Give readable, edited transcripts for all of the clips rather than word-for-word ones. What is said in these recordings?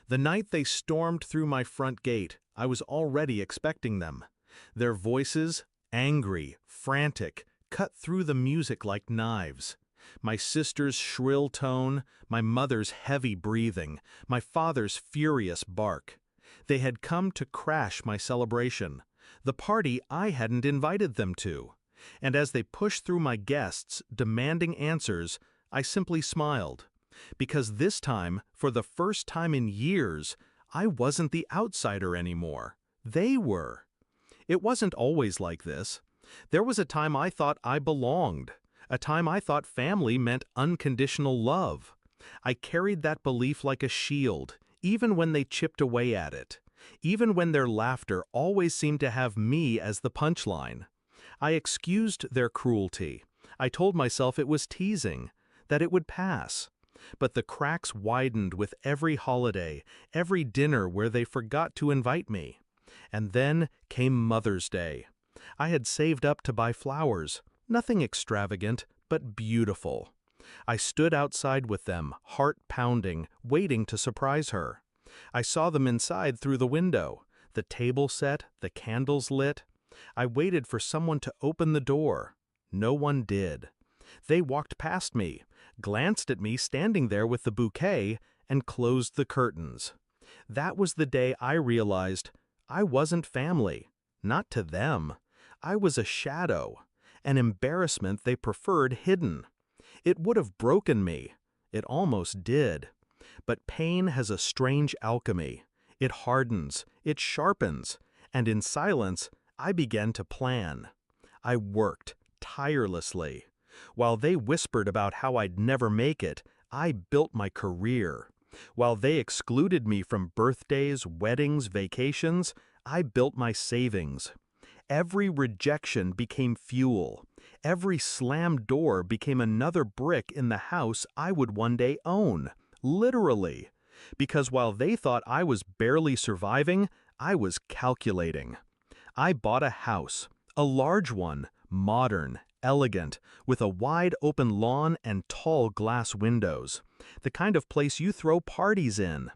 The night they stormed through my front gate, I was already expecting them. Their voices, angry, frantic, cut through the music like knives. My sister's shrill tone, my mother's heavy breathing, my father's furious bark. They had come to crash my celebration, the party I hadn't invited them to. And as they pushed through my guests, demanding answers, I simply smiled. Because this time, for the first time in years, I wasn't the outsider anymore. They were. It wasn't always like this. There was a time I thought I belonged, a time I thought family meant unconditional love. I carried that belief like a shield, even when they chipped away at it, even when their laughter always seemed to have me as the punchline. I excused their cruelty. I told myself it was teasing, that it would pass. But the cracks widened with every holiday, every dinner where they forgot to invite me. And then came Mother's Day. I had saved up to buy flowers, nothing extravagant, but beautiful. I stood outside with them, heart pounding, waiting to surprise her. I saw them inside through the window, the table set, the candles lit. I waited for someone to open the door. No one did. They walked past me, glanced at me standing there with the bouquet, and closed the curtains. That was the day I realized I wasn't family. Not to them. I was a shadow, an embarrassment they preferred hidden. It would have broken me. It almost did. But pain has a strange alchemy. It hardens, it sharpens, and in silence, I began to plan. I worked tirelessly. While they whispered about how I'd never make it, I built my career. While they excluded me from birthdays, weddings, vacations, I built my savings. Every rejection became fuel. Every slammed door became another brick in the house I would one day own. Literally. Because while they thought I was barely surviving, I was calculating. I bought a house, a large one, modern, elegant, with a wide open lawn and tall glass windows, the kind of place you throw parties in.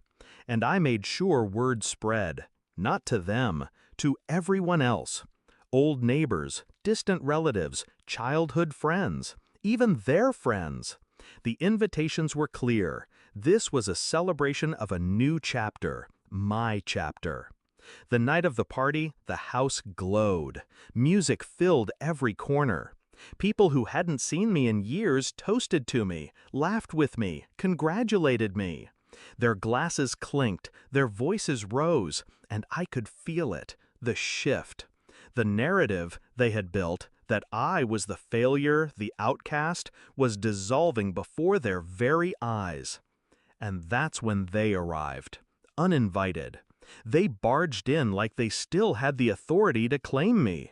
And I made sure word spread, not to them, to everyone else. Old neighbors, distant relatives, childhood friends, even their friends. The invitations were clear. This was a celebration of a new chapter, my chapter. The night of the party, the house glowed. Music filled every corner. People who hadn't seen me in years toasted to me, laughed with me, congratulated me. Their glasses clinked, their voices rose, and I could feel it, the shift. The narrative they had built, that I was the failure, the outcast, was dissolving before their very eyes. And that's when they arrived, uninvited. They barged in like they still had the authority to claim me.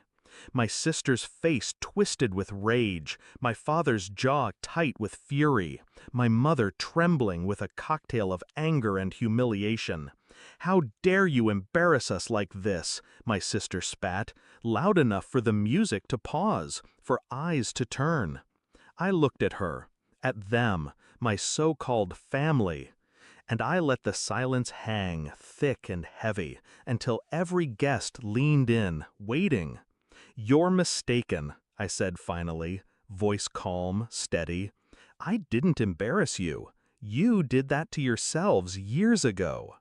My sister's face twisted with rage, my father's jaw tight with fury, my mother trembling with a cocktail of anger and humiliation. "How dare you embarrass us like this?" my sister spat, loud enough for the music to pause, for eyes to turn. I looked at her, at them, my so-called family, and I let the silence hang, thick and heavy, until every guest leaned in, waiting. "You're mistaken," I said finally, voice calm, steady. "I didn't embarrass you. You did that to yourselves years ago."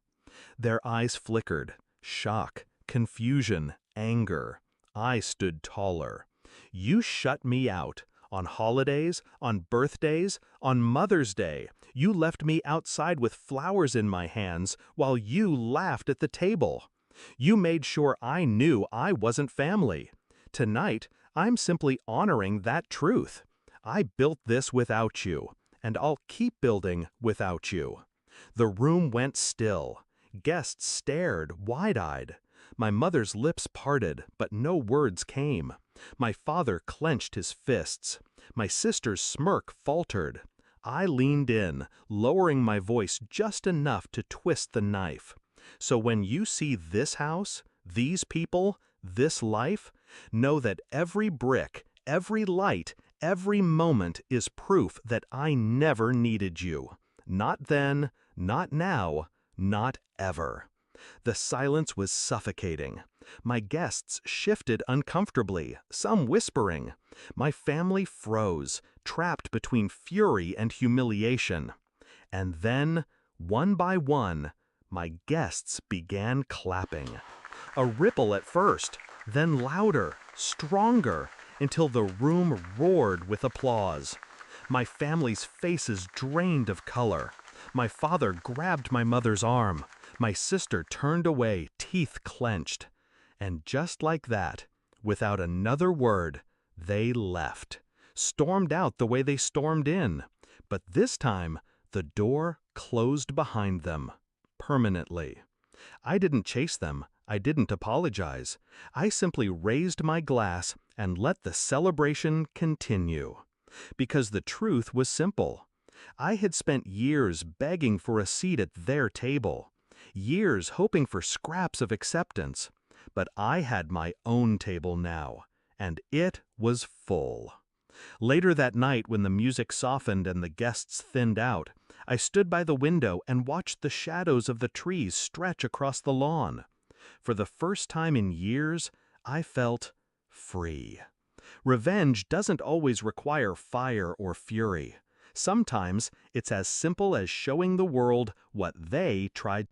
Their eyes flickered, shock, confusion, anger. I stood taller. "You shut me out. On holidays, on birthdays, on Mother's Day, you left me outside with flowers in my hands while you laughed at the table. You made sure I knew I wasn't family. Tonight, I'm simply honoring that truth. I built this without you, and I'll keep building without you." The room went still. Guests stared, wide-eyed. My mother's lips parted, but no words came. My father clenched his fists. My sister's smirk faltered. I leaned in, lowering my voice just enough to twist the knife. "So when you see this house, these people, this life, know that every brick, every light, every moment is proof that I never needed you. Not then, not now, Not ever. The silence was suffocating. My guests shifted uncomfortably, some whispering. My family froze, trapped between fury and humiliation. And then, one by one, my guests began clapping. A ripple at first, then louder, stronger, until the room roared with applause. My family's faces drained of color. My father grabbed my mother's arm. My sister turned away, teeth clenched. And just like that, without another word, they left. Stormed out the way they stormed in. But this time, the door closed behind them. Permanently. I didn't chase them. I didn't apologize. I simply raised my glass and let the celebration continue. Because the truth was simple. I had spent years begging for a seat at their table. Years hoping for scraps of acceptance. But I had my own table now, and it was full. Later that night, when the music softened and the guests thinned out, I stood by the window and watched the shadows of the trees stretch across the lawn. For the first time in years, I felt free. Revenge doesn't always require fire or fury. Sometimes it's as simple as showing the world what they tried